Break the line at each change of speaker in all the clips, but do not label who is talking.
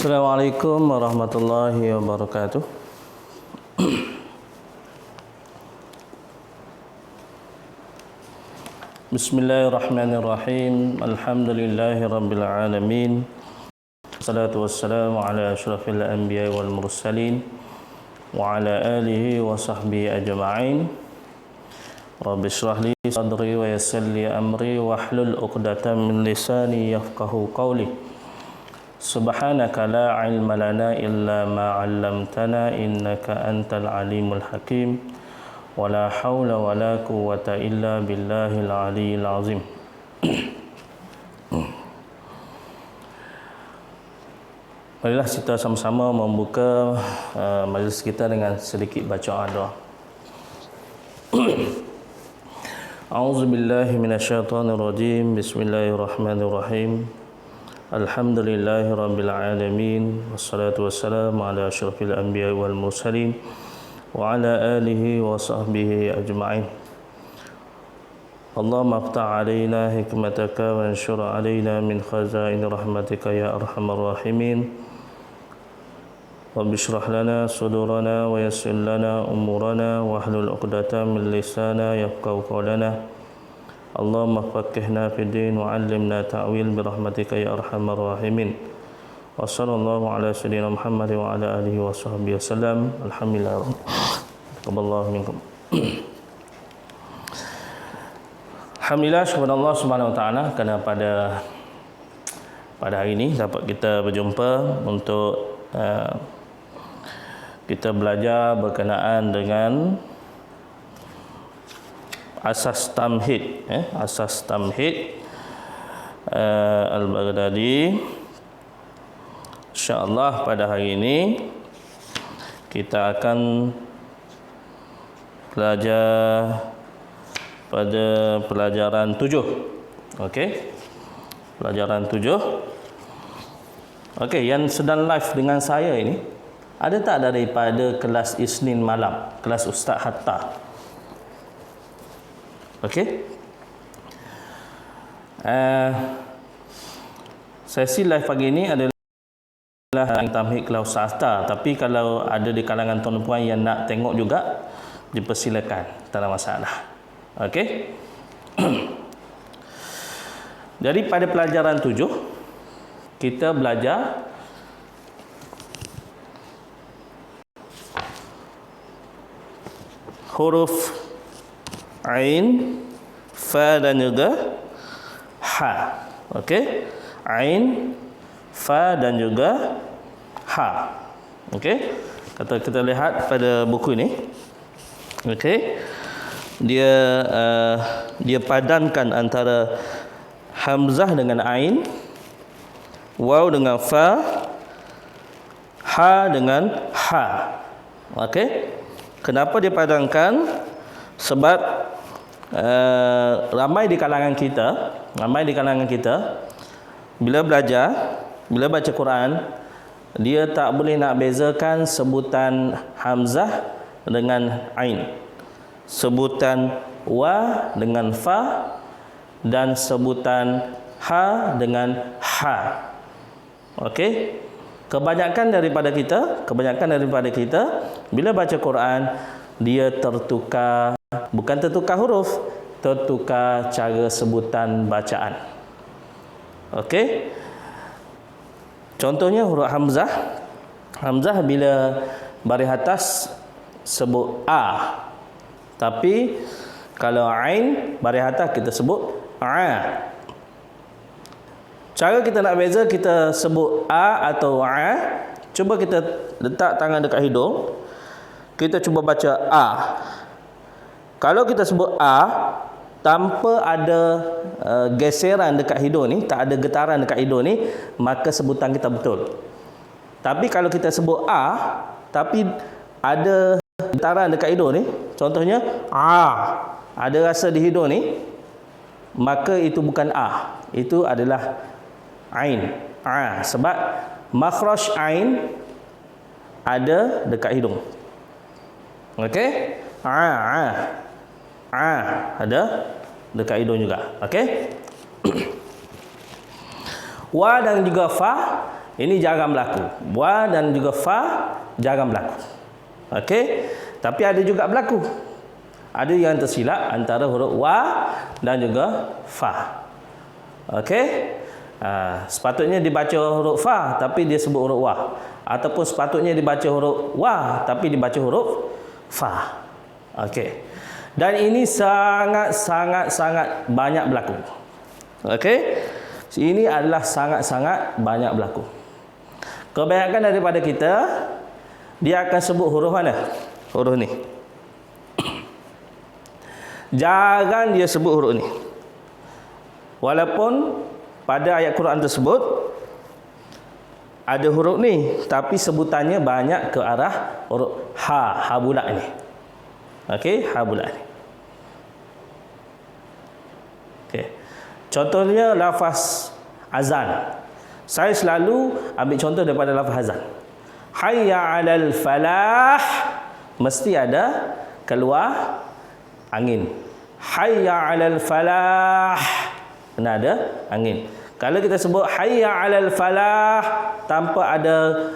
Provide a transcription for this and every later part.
Assalamualaikum warahmatullahi wabarakatuh. Bismillahirrahmanirrahim. Alhamdulillahi rabbil alamin. Wassalatu wassalamu ala asyrafil anbiya wal mursalin wa ala alihi wa sahbihi ajma'in. Rabbi shrah li sadri wa yassir li amri wahlul 'uqdatam min lisani yafqahu qawli. Subhanaka la ilma lana illa ma 'allamtana innaka antal alimul hakim. Wala haula wala quwwata illa billahil aliyyil azim. Marilah kita sama-sama membuka majlis kita dengan sedikit bacaan doa. A'udzubillahi minasyaitonir rajim. Bismillahirrahmanirrahim. Alhamdulillahi rabbil alamin. Wassalatu wassalamu ala asyrafil anbiya wal mursalin wa ala alihi wa sahbihi ajma'in. Allahumma aftah alaina hikmataka wa anshur alaina min khazain rahmatika ya arhamar rahimin. Rabbi shrah lana sudurana wa yassir lana umurana wahlul 'uqdatam min lisana yafqahu qawlana. Allahumma faqihna fid din wa 'allimna ta'wil bi rahmatika ya arhamar rahimin. Wa sallallahu ala sayyidina Muhammad wa ala alihi wa sahbihi wasallam. Alhamdulillah. Taqabbalallahu minkum. Alhamdulillah, syukur Allah Subhanahu wa taala kerana pada hari ini dapat kita berjumpa untuk kita belajar berkenaan dengan asas tamhid, asas tamhid Al-Baghdadi. InsyaAllah pada hari ini kita akan belajar pada pelajaran 7. Okey, pelajaran 7. Okey, yang sedang live dengan saya ini ada tak daripada kelas Isnin malam, kelas Ustaz Hatta? Okey. Sesi live pagi ini adalah tamhid kelas Ustaz Hatta, tapi kalau ada di kalangan tuan puan yang nak tengok juga, dipersilakan, tak ada masalah. Okey. Jadi pada pelajaran 7 kita belajar huruf Ain, Fa dan juga Ha. Okey. Ain, Fa dan juga Ha. Okey. Kata kita lihat pada buku ini. Okey. Dia padankan antara hamzah dengan ain, waw dengan fa, ha dengan ha. Okey. Kenapa dia padankan? Sebab ramai di kalangan kita bila belajar, bila baca Quran, dia tak boleh nak bezakan sebutan hamzah dengan ain, sebutan wa dengan fa, dan sebutan ha dengan ha. Okey. Kebanyakan daripada kita bila baca Quran, dia tertukar, bukan tertukar huruf, tertukar cara sebutan bacaan. Okey. Contohnya huruf hamzah. Hamzah bila baris atas sebut a. Tapi kalau ain baris atas kita sebut a. Cara kita nak beza, kita sebut a atau a. Cuba kita letak tangan dekat hidung. Kita cuba baca a. Kalau kita sebut a tanpa ada geseran dekat hidung ni, tak ada getaran dekat hidung ni, maka sebutan kita betul. Tapi kalau kita sebut a tapi ada getaran dekat hidung ni, contohnya ada rasa di hidung ni, maka itu bukan a, itu adalah ain. Sebab makhraj ain ada dekat hidung. Okey? Ada dekat hidung juga. Okey? Wa dan juga fa Ini jarang berlaku. Wa dan juga fa jarang berlaku. Okey. Tapi ada juga berlaku. Ada yang tersilap antara huruf wa dan juga fa. Okey. Sepatutnya dibaca huruf fa tapi dia sebut huruf wa, ataupun sepatutnya dibaca huruf wa tapi dibaca huruf fa. Okey. Dan ini sangat banyak berlaku. Okey. Ini adalah sangat banyak berlaku. Kebanyakan daripada kita dia akan sebut huruf mana? Huruf ni. Jarang dia sebut huruf ni. Walaupun pada ayat Quran tersebut ada huruf ni, tapi sebutannya banyak ke arah huruf ha bulat ni. Okey, ha bulat ni. Okey. Contohnya lafaz azan. Saya selalu ambil contoh daripada lafaz azan. Hayya 'alal falah, mesti ada keluar angin. Hayya 'alal falah, kena ada angin. Kalau kita sebut hayya 'alal falah tanpa ada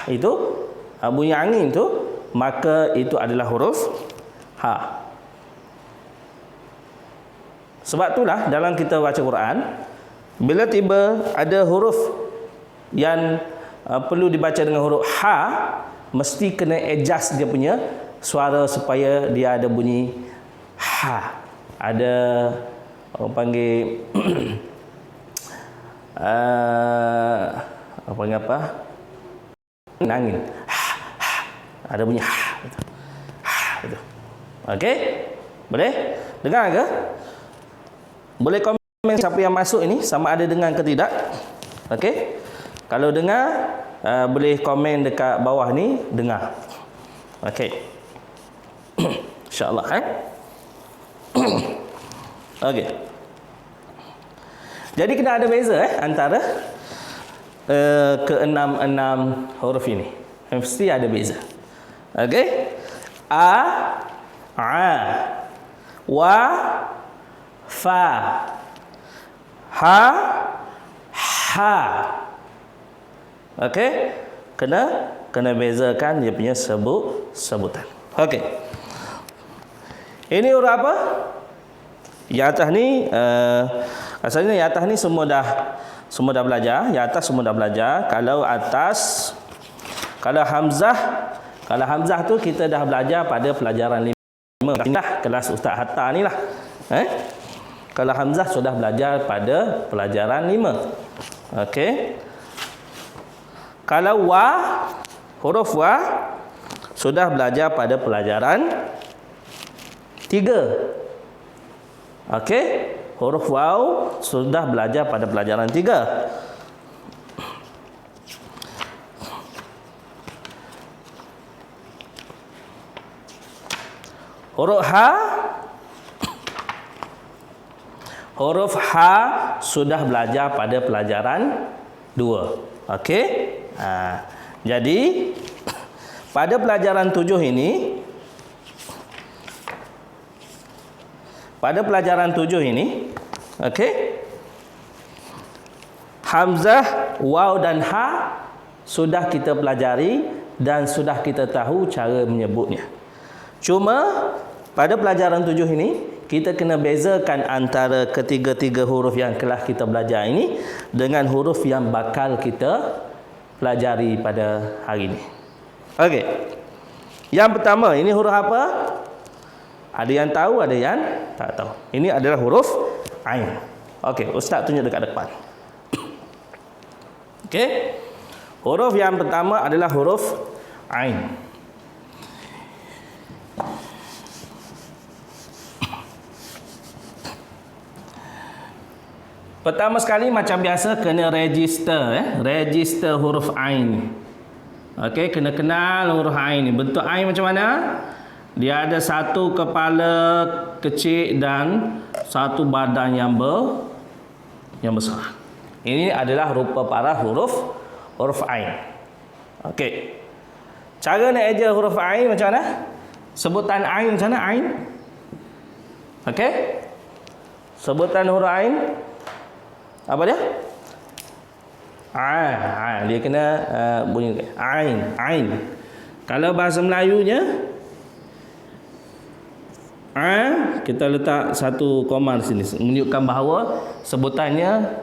itu bunyi angin tu, maka itu adalah huruf ha. Sebab itulah dalam kita baca Quran, bila tiba ada huruf yang perlu dibaca dengan huruf ha, mesti kena adjust dia punya suara supaya dia ada bunyi ha. Ada orang panggil apa panggil apa? Angin. Ada bunyi itu. Okey? Boleh? Dengar ke? Boleh komen siapa yang masuk ini, sama ada dengar ke tidak. Okey? Kalau dengar, boleh komen dekat bawah ni, dengar. Okey. InsyaAllah. Okey. Jadi kena ada beza antara keenam huruf ini. Mesti ada beza. Okey? A, wa, fa, ha, ha. Okey? Kena bezakan dia punya sebutan. Okey. Ini huruf apa? Yang atas ni asalnya yang atas ni semua dah belajar. Yang atas semua dah belajar. Kalau hamzah tu kita dah belajar pada pelajaran 5. Pindah kelas Ustaz Hatta ni lah. Kalau hamzah sudah belajar pada pelajaran 5. Okey. Kalau huruf wa sudah belajar pada pelajaran 3. Okey, huruf waw sudah belajar pada pelajaran 3. Huruf ha sudah belajar pada pelajaran 2. Okey? Jadi pada pelajaran 7 ini, okey, hamzah, waw dan ha sudah kita pelajari dan sudah kita tahu cara menyebutnya. Cuma pada pelajaran 7 ini kita kena bezakan antara ketiga-tiga huruf yang telah kita belajar ini dengan huruf yang bakal kita pelajari pada hari ini. Okey. Yang pertama, ini huruf apa? Ada yang tahu, ada yang tak tahu. Ini adalah huruf ain. Okey, Ustaz tunjuk dekat depan. Okey. Huruf yang pertama adalah huruf ain. Pertama sekali macam biasa kena register, register huruf ain. Okey, kena kenal huruf ain ni. Bentuk ain macam mana? Dia ada satu kepala kecil dan satu badan yang besar. Ini adalah rupa para huruf ain. Okey. Cara nak eja huruf ain macam mana? Sebutan ain macam mana ain? Okey? Sebutan huruf ain apa dia? Dia kena bunyi ain. Kalau bahasa Melayunya kita letak satu koma di sini menunjukkan bahawa sebutannya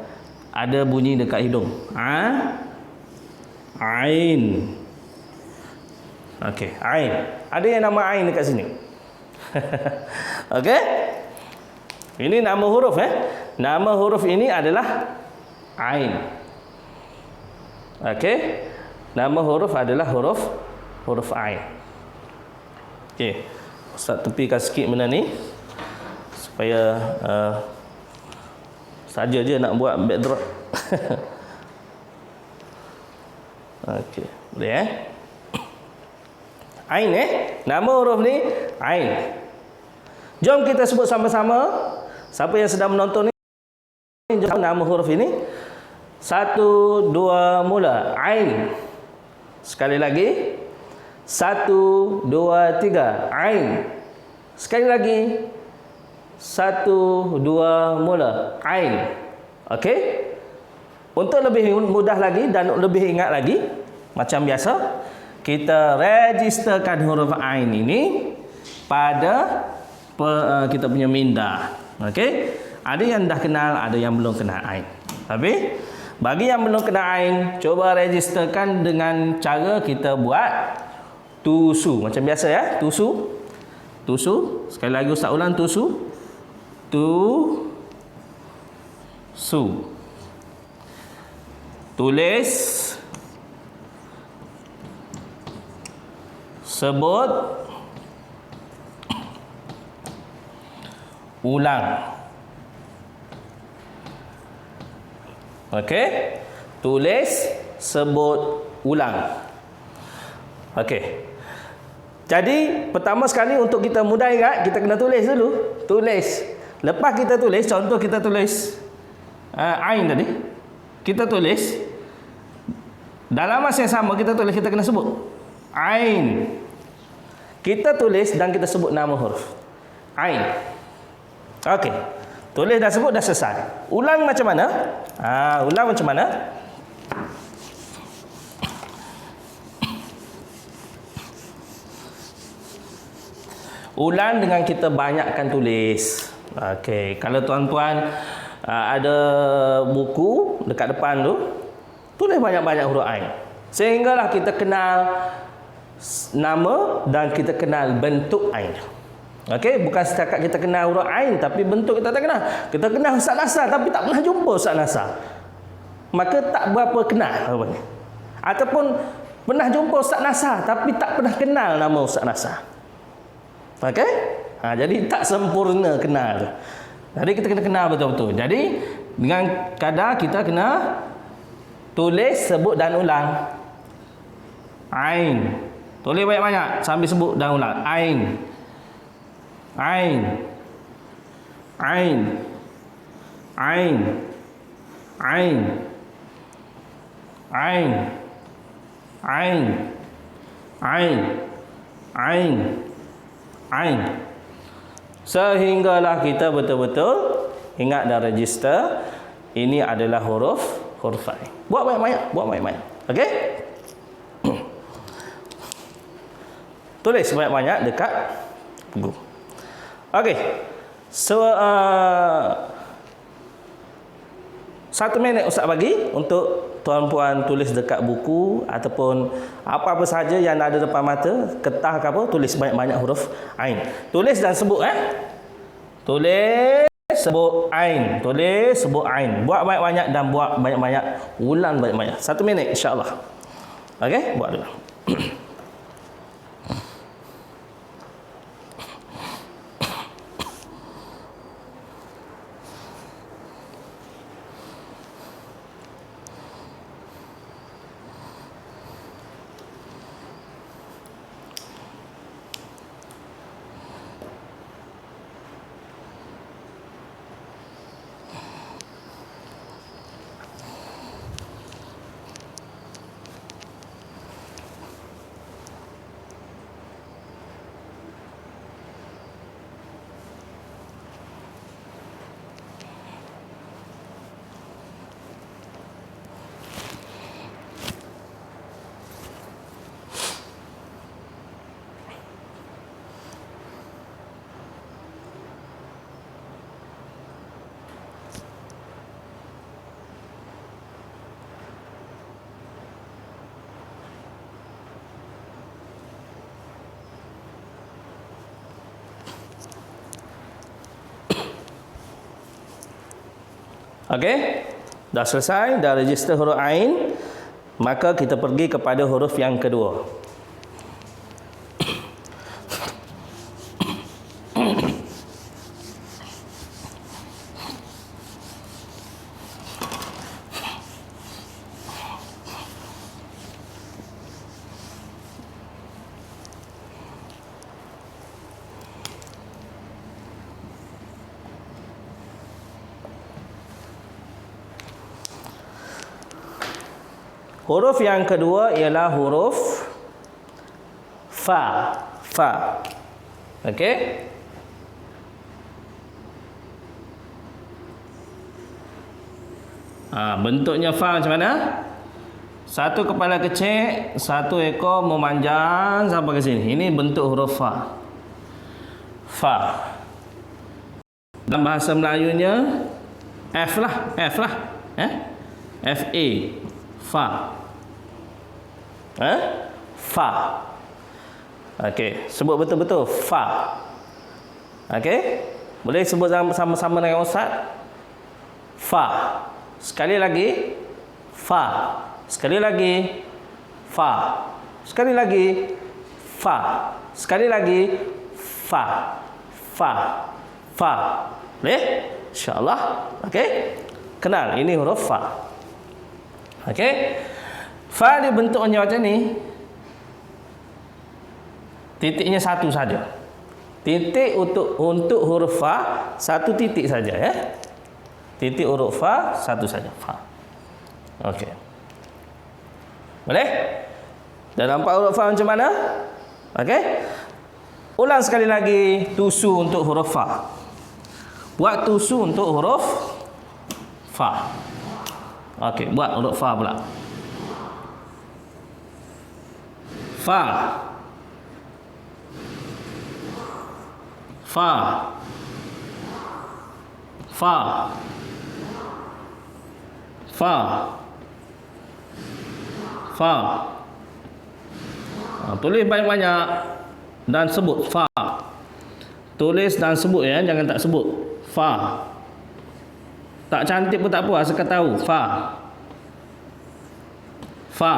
ada bunyi dekat hidung. Ain. Okey, ain. Ada yang nama ain dekat sini. Okey? Ini nama huruf Nama huruf ini adalah ain. Okey? Nama huruf adalah huruf ain. Okey. Ustaz tepikan sikit benda ni supaya saja je nak buat backdrop. Okey, boleh Ain nama huruf ni ain. Jom kita sebut sama-sama. Siapa yang sedang menonton ni, jom nama huruf ini. 1, 2, mula. Ain. Sekali lagi. 1, 2, 3. Ain. Sekali lagi. 1, 2, mula. Ain. Okey? Untuk lebih mudah lagi dan lebih ingat lagi, macam biasa, kita registerkan huruf ain ini pada kita punya minda. Okey? Ada yang dah kenal, ada yang belum kenal ain. Tapi bagi yang belum kenal ain, coba registerkan dengan cara kita buat tusu. Macam biasa tusu. Tusu. Sekali lagi Ustaz ulang, tusu. Su. Tulis, sebut, ulang. Okey? Tulis, sebut, ulang. Okey. Jadi, pertama sekali untuk kita mudah ingat, kita kena tulis dulu. Tulis. Lepas kita tulis, contoh kita tulis ain tadi. Kita tulis. Dalam masa yang sama kita tulis, kita kena sebut ain. Kita tulis dan kita sebut nama huruf ain. Okey. Tulis dan sebut dah selesai. Ulang macam mana? Ulang macam mana? Ulang dengan kita banyakkan tulis. Okey, kalau tuan-tuan ada buku dekat depan tu, tulis banyak-banyak huruf ain. Sehinggalah kita kenal nama dan kita kenal bentuk ain. Okey, bukan setakat kita kenal huruf ain tapi bentuk kita tak kenal. Kita kenal Ustaz Nasar tapi tak pernah jumpa Ustaz Nasar. Maka tak berapa kenal apa ni. Ataupun pernah jumpa Ustaz Nasar tapi tak pernah kenal nama Ustaz Nasar. Okey? Jadi tak sempurna kenal tu. Jadi kita kena kenal betul-betul. Jadi dengan kadar kita kena tulis, sebut dan ulang. Ain. Tulis banyak-banyak sambil sebut dan ulang. Ain. Ain. Ain. Ain. Ain. Ain. Ain. Ain. Ain. Ain. Sehinggalah kita betul-betul ingat dan register ini adalah huruf ain. Buat banyak-banyak. Okey? Tulis banyak-banyak dekat buku. Okey. So 1 minit Ustaz bagi untuk tuan-puan tulis dekat buku ataupun apa-apa saja yang ada depan mata, kertas ke apa, tulis banyak-banyak huruf ain. Tulis dan sebut Tulis, sebut ain. Tulis, sebut ain. Buat banyak-banyak dan buat banyak-banyak, ulang banyak-banyak. 1 minit insya-Allah. Okey, buat dulu. Okey? Dah selesai, dah register huruf Ain. Maka kita pergi kepada huruf yang kedua. Huruf yang kedua ialah huruf fa. Fa. Okey? Bentuknya fa macam mana? Satu kepala kecil, satu ekor memanjang sampai ke sini. Ini bentuk huruf fa. Fa. Dalam bahasa Melayunya F lah. F-A. Fa. Fa. Okey, sebut betul-betul fa. Okey? Boleh sebut sama-sama dengan ustaz? Fa. Sekali lagi. Fa. Sekali lagi. Fa. Sekali lagi. Fa. Sekali lagi. Fa. Fa. Fa. Boleh? InsyaAllah. Okey? Kenal, ini huruf fa. Okey? Fa dia bentuknya macam ni. Titiknya satu saja. Titik untuk huruf fa, satu titik saja ya. Titik huruf fa, satu saja. Fa. Okey. Boleh? Dah nampak huruf fa macam mana? Okey? Ulang sekali lagi tusu untuk huruf fa. Buat tusu untuk huruf fa. Okey, buat huruf fa pula. Fa. Fa. Fa. Fa. Fa. Tulis banyak-banyak dan sebut fa. Tulis dan sebut ya, jangan tak sebut. Fa. Tak cantik pun tak apa, asalkan tahu. Fa. Fa.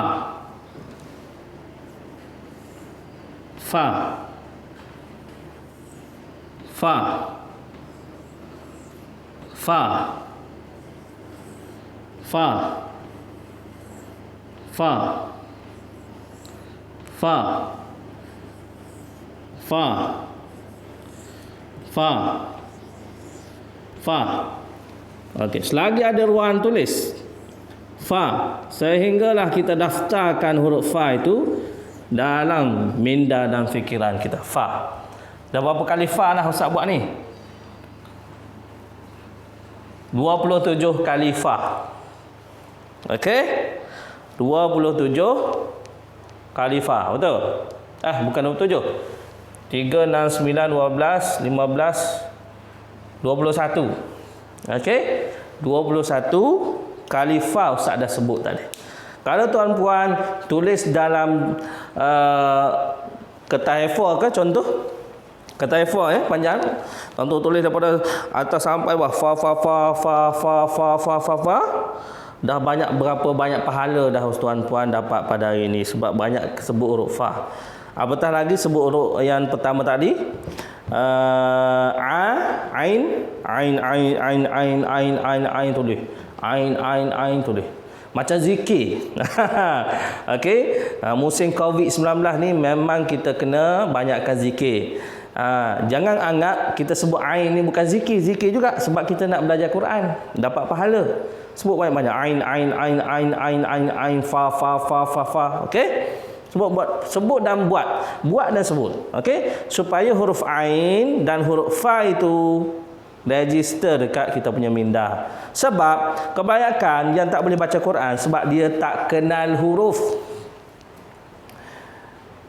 Fa. Fa. Fa. Fa. Fa. Fa. Fa. Fa. Fa. Okey, selagi ada ruang tulis fa, sehinggalah kita daftarkan huruf fa itu dalam minda dan fikiran kita. Fa. Dah berapa kali fa lah ustaz buat ni? 27 kali fa. Okey? 27 kali fa, betul? Bukan 27. 3, 6, 9, 12, 15, 21. Okey? 21 kali fa ustaz dah sebut tadi. Kalau tuan-puan tulis dalam kertas A4 ke contoh? Kertas A4 panjang. Tuan-tuan tulis daripada atas sampai bawah fa fa fa fa fa fa fa fa fa. Dah berapa banyak pahala dah tuan-puan dapat pada hari ini sebab banyak sebut huruf fa. Apatah lagi sebut huruf yang pertama tadi. Ain tulis. Ain tulis. Macam zikir. Okey. Musim COVID-19 ni memang kita kena banyakkan zikir. Jangan anggap kita sebut ain ni bukan zikir. Zikir juga sebab kita nak belajar Quran, dapat pahala. Sebut banyak-banyak ain fa fa fa fa fa. Okey? Sebut dan buat dan sebut. Okey? Supaya huruf ain dan huruf fa itu register dekat kita punya minda. Sebab kebanyakan yang tak boleh baca Quran sebab dia tak kenal huruf.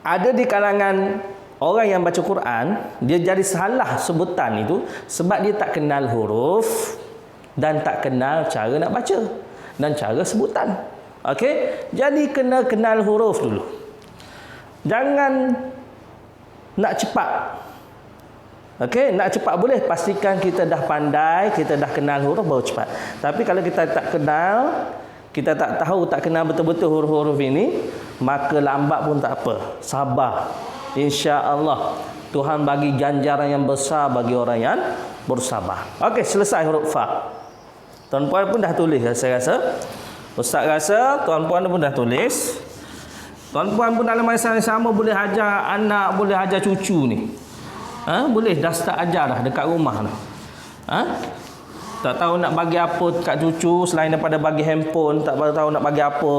Ada di kalangan orang yang baca Quran, dia jadi salah sebutan itu sebab dia tak kenal huruf dan tak kenal cara nak baca dan cara sebutan. Okey? Jadi kena kenal huruf dulu. Jangan nak cepat. Okey, nak cepat boleh, pastikan kita dah pandai, kita dah kenal huruf baru cepat. Tapi kalau kita tak kenal, kita tak tahu, tak kenal betul-betul huruf-huruf ini, maka lambat pun tak apa. Sabar. Insya-Allah Tuhan bagi ganjaran yang besar bagi orang yang bersabar. Okey, selesai huruf fa. Tuan-puan pun dah tulis, saya rasa. Ustaz rasa tuan-puan pun dah tulis. Tuan-puan pun dalam masa yang sama boleh ajar anak, boleh ajar cucu ni. Boleh dah start ajar dah dekat rumah dah. Tak tahu nak bagi apa dekat cucu selain daripada bagi handphone, tak tahu nak bagi apa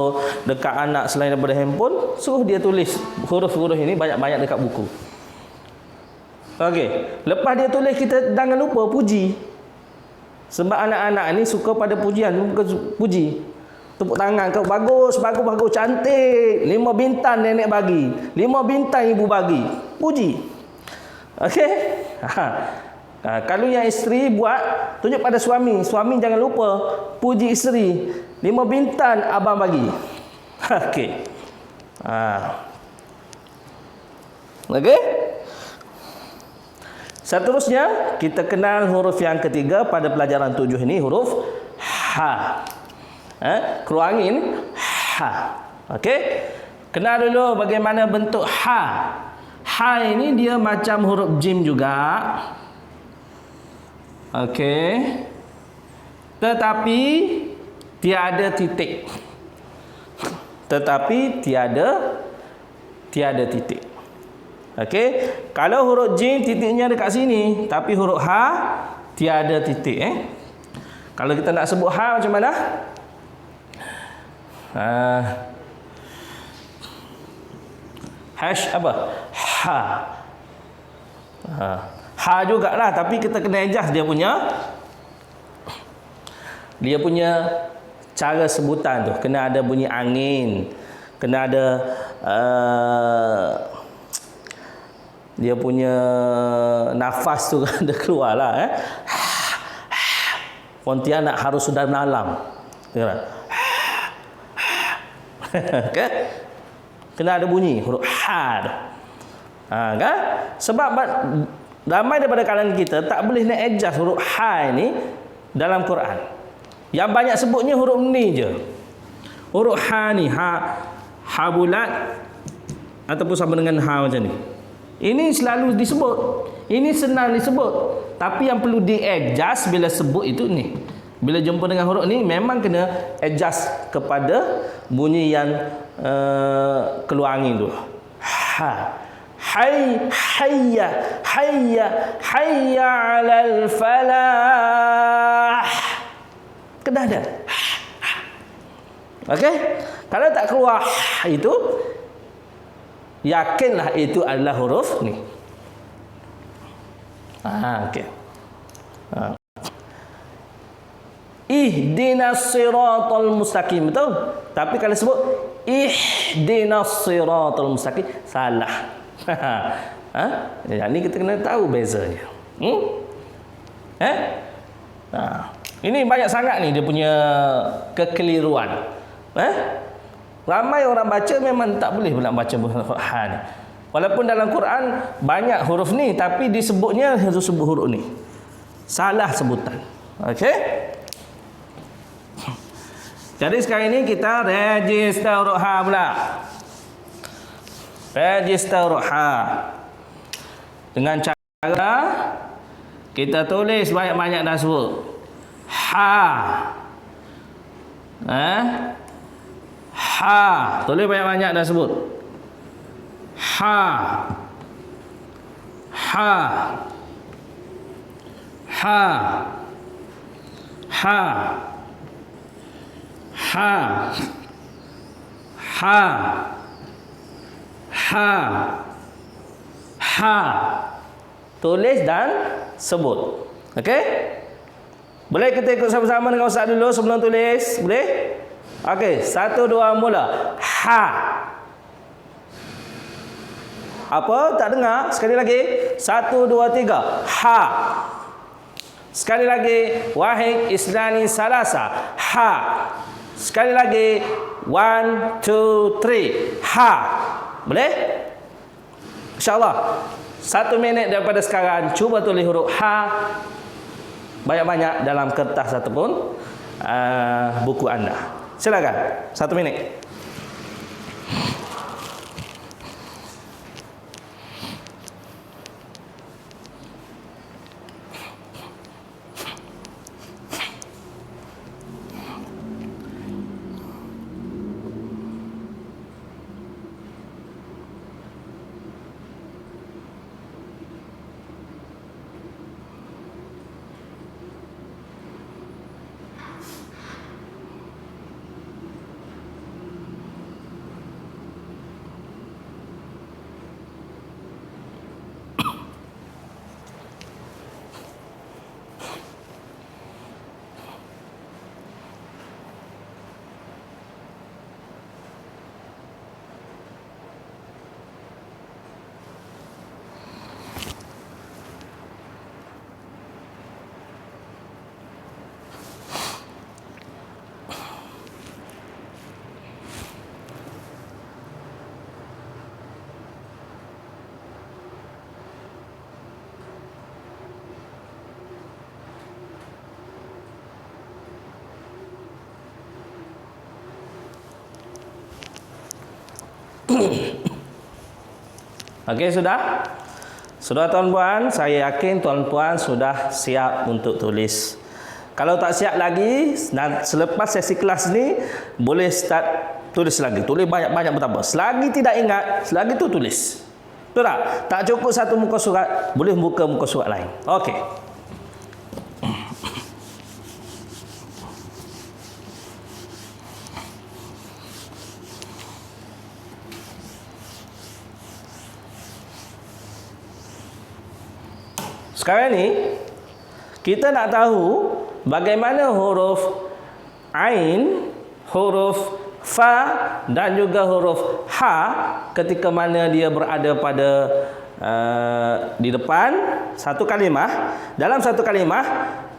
dekat anak selain daripada handphone, suruh dia tulis huruf-huruf ini banyak-banyak dekat buku. Okey, lepas dia tulis, kita jangan lupa puji. Sebab anak-anak ni suka pada pujian, puji. Tepuk tangan kau, bagus, bagus, bagus, cantik. 5 bintang nenek bagi, 5 bintang ibu bagi. Puji. Okey? Kalau yang isteri buat, tunjuk pada suami. Suami jangan lupa puji isteri. 5 bintang abang bagi. Okey. Okey? Seterusnya, kita kenal huruf yang ketiga pada pelajaran 7 ini, huruf ha. Keluangin ha. Okey? Kenal dulu bagaimana bentuk ha. Ha ini dia macam huruf jim juga. Okey. Tetapi tiada titik. Tetapi tiada titik. Okey. Kalau huruf jim titiknya dekat sini, tapi huruf ha tiada titik. Kalau kita nak sebut ha macam mana? Hash apa? Ha. Ha jugalah, tapi kita kena adjust dia punya cara sebutan tu. Kena ada bunyi angin, kena ada dia punya nafas tu ada keluar lah. Pontianak harus sudah dalam. Okay? Kena ada bunyi huruf ha tu. Kan? Sebab ramai daripada kalangan kita tak boleh nak adjust huruf ha ini dalam Quran. Yang banyak sebutnya huruf ni je. Huruf ha ni, ha bulat ataupun sama dengan ha macam ni. Ini selalu disebut. Ini senang disebut. Tapi yang perlu di-adjust bila sebut itu ni. Bila jumpa dengan huruf ni, memang kena adjust kepada bunyi yang keluar angin tu. Ha. Hayya 'alal falah. Kena ada. Okey? Kalau tak keluar itu, yakinlah itu adalah huruf ni. Okey. Ihdinas siratal mustaqim, betul? Tapi kalau sebut ihdinas siratal mustaqim, salah. Yang ni kita kena tahu bezanya. Ini banyak sangat ni dia punya kekeliruan. Ramai orang baca memang tak boleh nak baca huruf ha ni. Walaupun dalam Quran banyak huruf ni, tapi disebutnya harus sebut huruf ni. Salah sebutan. Okey? Jadi sekarang ini kita register huruf ha pula. Register huruf ha. Dengan cara kita tulis banyak-banyak dah sebut. Ha. Ha. Tulis banyak-banyak dah sebut. Ha. Ha. Ha. Ha. Ha. Ha. Ha. Ha. Tulis dan sebut. Okey? Boleh kita ikut sama-sama dengan Ustaz dulu sebelum tulis? Boleh? Okey, 1 2 mula. Ha. Apa? Tak dengar? Sekali lagi. 1 2 3. Ha. Sekali lagi. Wahid isnani salasa. Ha. Sekali lagi. 1 2 3. Ha. Boleh? InsyaAllah. 1 minit daripada sekarang, cuba tulis huruf H banyak-banyak dalam kertas ataupun buku anda. Silakan, 1 minit. Okey, sudah? Sudah tuan-puan? Saya yakin tuan-puan sudah siap untuk tulis. Kalau tak siap lagi, selepas sesi kelas ni boleh start tulis lagi. Tulis banyak-banyak betapa. Selagi tidak ingat, selagi tu tulis. Betul tak? Tak cukup satu muka surat, boleh buka muka surat lain. Okey. Sekarang ni kita nak tahu bagaimana huruf Ain, huruf Fa dan juga huruf H ketika mana dia berada pada di depan satu kalimah. Dalam satu kalimah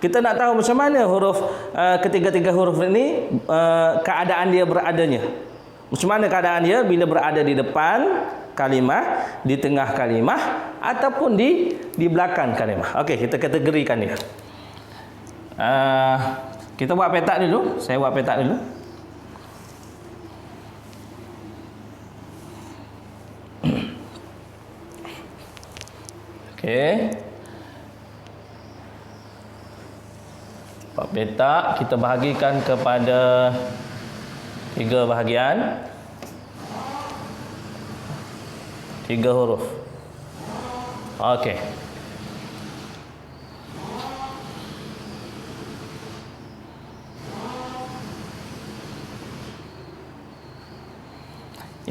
kita nak tahu macam mana huruf ketiga-tiga huruf ini keadaan dia beradanya. Macam mana keadaan dia bila berada di depan kalimah, di tengah kalimah ataupun di belakang kalimah. Okey, kita kategorikan dia. Kita buat petak dulu. Saya buat petak dulu. Okey. Buat petak, kita bahagikan kepada 3 bahagian. 3 huruf. Okey.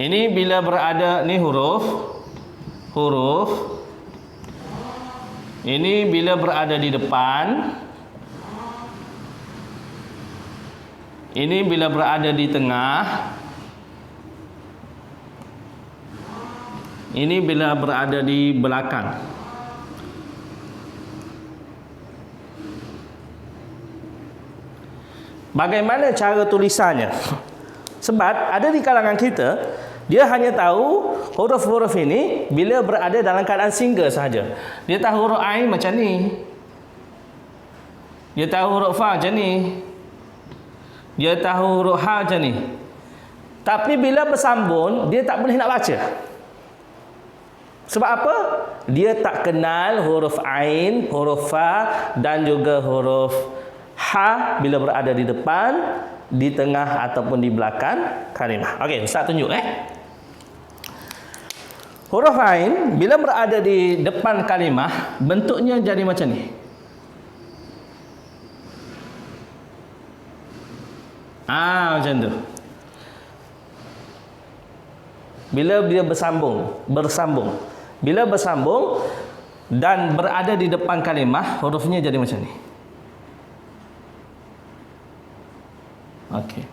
Ini bila berada ni huruf. Ini bila berada di depan. Ini bila berada di tengah. Ini bila berada di belakang. Bagaimana cara tulisannya? Sebab ada di kalangan kita, dia hanya tahu huruf-huruf ini bila berada dalam keadaan single sahaja. Dia tahu huruf Ain macam ni. Dia tahu huruf Fa macam ni. Dia tahu huruf H macam ni. Tapi bila bersambung, dia tak boleh nak baca. Sebab apa? Dia tak kenal huruf Ain, huruf Fa dan juga huruf H bila berada di depan, di tengah ataupun di belakang kalimah. Okey, Ustaz tunjuk Huruf Ain bila berada di depan kalimah, bentuknya jadi macam ni. Macam tu. Bila dia bersambung. Bila bersambung dan berada di depan kalimah, hurufnya jadi macam ni. Okey.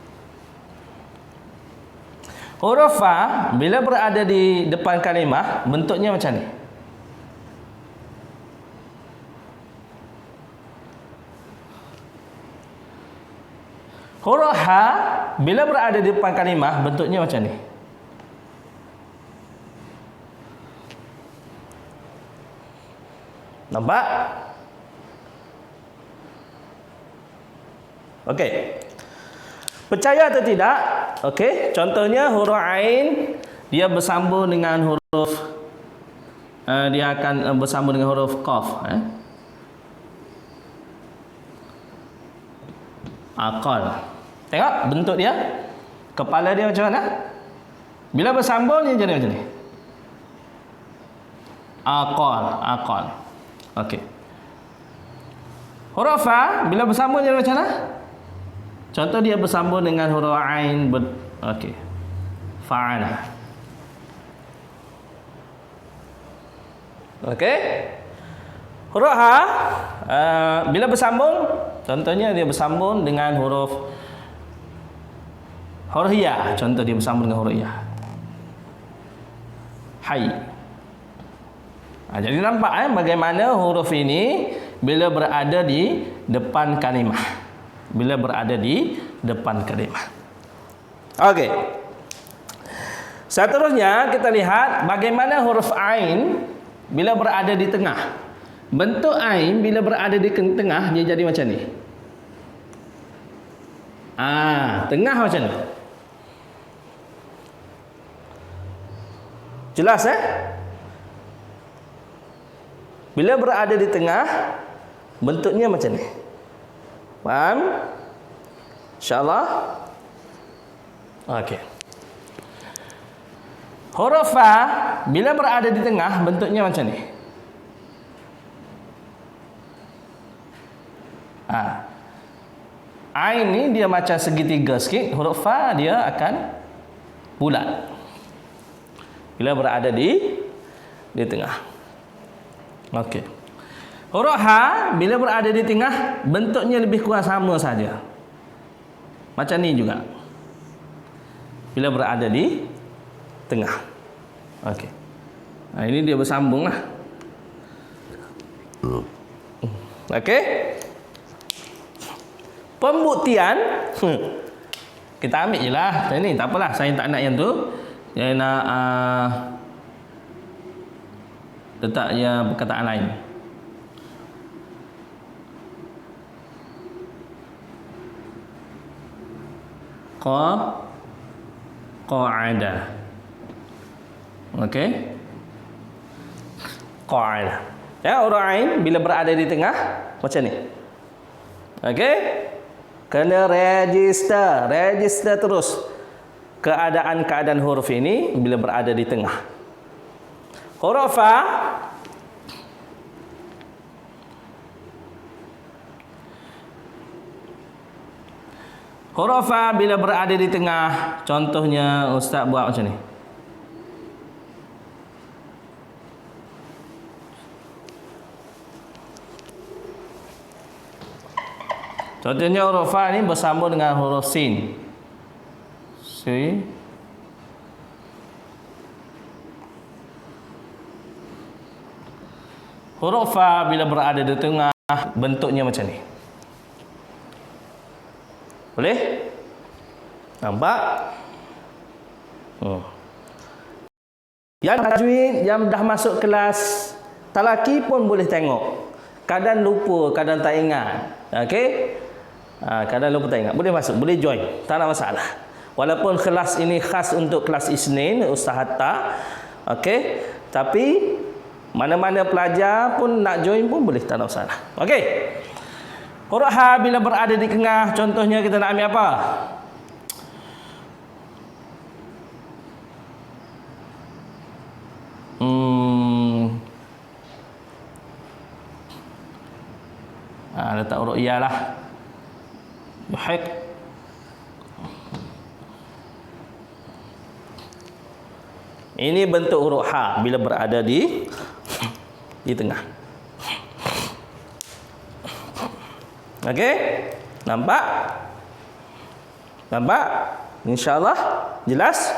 Huruf Fa bila berada di depan kalimah, bentuknya macam ni. Huruf H bila berada di depan kalimah, bentuknya macam ni. Nampak? Okey. Percaya atau tidak? Okey, contohnya huruf ain dia bersambung dengan huruf dia akan bersambung dengan huruf qaf, aqal. Tengok bentuk dia. Kepala dia macam mana? Bila bersambung dia jadi macam ni. Aqal. Okey. Huruf fa bila bersambung jadi macam mana? Contoh dia bersambung dengan huruf ain. Okey. Fa'ala. Okey. Huruf ha bila bersambung, contohnya dia bersambung dengan huruf ya. Contoh dia bersambung dengan huruf ya. Hai. Jadi nampak bagaimana huruf ini bila berada di depan kalimah. Bila berada di depan kalimah. Okey. Seterusnya kita lihat bagaimana huruf ain bila berada di tengah. Bentuk ain bila berada di tengah dia jadi macam ni. Tengah macam ni. Jelas Bila berada di tengah bentuknya macam ni. Faham? InsyaAllah. Okey. Huruf fa bila berada di tengah bentuknya macam ni. Ain ni dia macam segitiga sikit, huruf fa dia akan bulat. Bila berada di tengah. Okey. Huruf ha bila berada di tengah bentuknya lebih kurang sama saja. Macam ni juga. Bila berada di tengah. Okey. Ini dia bersambunglah. Okey. Pembuktian kita ambil je lah. Ni tak apalah, saya tak nak yang tu. Saya nak letak yang perkataan lain. Qa'ada. Okey. Qa'ada. Ya, huruf ain bila berada di tengah macam ni. Okey? Kena register terus keadaan huruf ini bila berada di tengah. Huruf fa bila berada di tengah, contohnya ustaz buat macam ni. Contohnya huruf fa ni bersambung dengan huruf sin. Huruf fa bila berada di tengah bentuknya macam ni. Boleh? Nampak? Yang tajwid yang dah masuk kelas talaki pun boleh tengok. Kadang lupa, kadang tak ingat. Okey? Kadang lupa tak ingat. Boleh masuk, boleh join. Tak ada masalah. Walaupun kelas ini khas untuk kelas Isnin, Ustaz Hatta. Okey? Tapi mana-mana pelajar pun nak join pun boleh, tak ada masalah. Okey? Huruf ha bila berada di tengah, contohnya kita nak ambil apa? Letak huruf ya lah. Yuhiq. Ini bentuk huruf ha bila berada di tengah. Okey? Nampak? InsyaAllah jelas?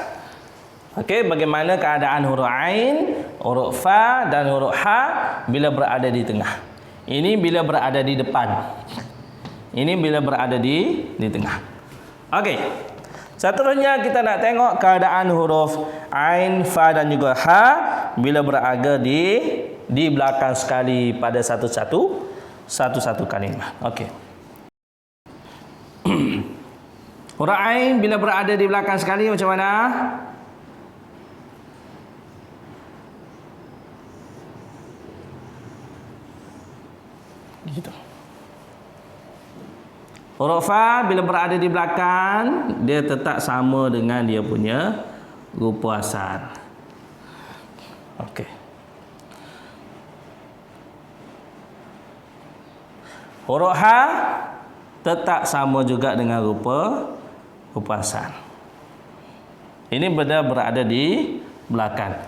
Okey, bagaimana keadaan huruf ain, huruf fa dan huruf ha bila berada di tengah. Ini bila berada di depan. Ini bila berada di tengah. Okey. Seterusnya kita nak tengok keadaan huruf ain, fa dan juga ha bila berada di di belakang sekali pada satu-satu kalimah. Okey. Huruf ain bila berada di belakang sekali macam mana? Gitu. Huruf fa bila berada di belakang, dia tetap sama dengan dia punya rupa asal. Okey. Huruf ha tetap sama juga dengan rupa asal. Ini benda berada di belakang.